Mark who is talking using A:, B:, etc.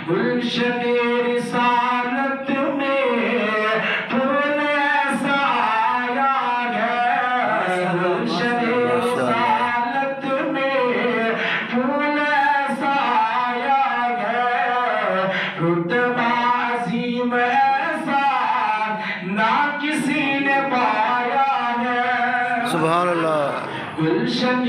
A: گلشن رسالت میں پھول ایسا آیا ہے، گلشن رسالت میں پھول ایسا آیا ہے، رتبہ عظیم ایسا نہ کسی نے پایا ہے۔
B: سبحان اللہ۔
A: گلشن